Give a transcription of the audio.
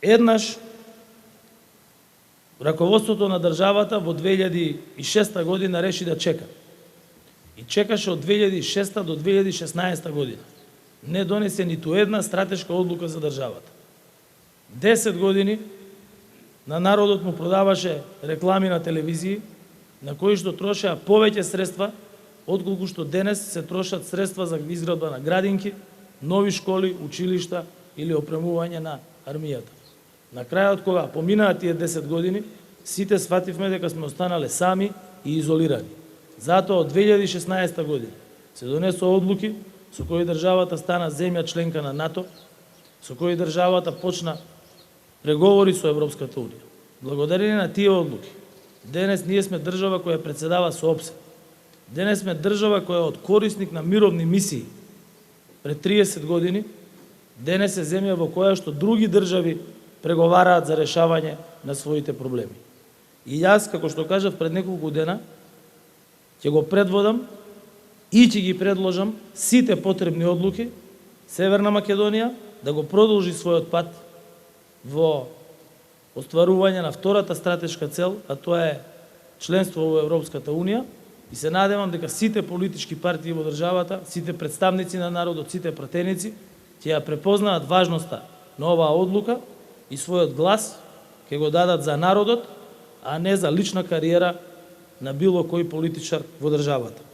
Еднаш раководството на државата во 2006 година реши да чека. И чекаше од 2006 до 2016 година. Не донесе ниту една стратешка одлука за државата. 10 години на народот му продаваше реклами на телевизии, на кои што трошеа повеќе средства, отколку што денес се трошат средства за изградба на градинки, нови школи, училишта или опремување на армијата. На крајот, кога поминаа тие 10 години, сите сфативме дека сме останале сами и изолирани. Затоа од 2016 година се донесоа одлуки со кои државата стана земја членка на НАТО, со кои државата почна преговори со Европската унија. Благодарение на тие одлуки, денес ние сме држава која претседава со ОПСЕ. Денес сме држава која од корисник на мировни мисии пред 30 години, денес е земја во која што други држави преговараат за решавање на своите проблеми. И јас, како што кажав пред неколку дена, ќе го предводам и ќе ги предложам сите потребни одлуки Северна Македонија да го продолжи својот пат во остварување на втората стратешка цел, а тоа е членство во Европската унија, и се надевам дека сите политички партии во државата, сите представници на народот, сите пратеници ќе ја препознаат важноста на оваа одлука и својот глас ќе го дадат за народот, а не за лична кариера на било кој политичар во државата.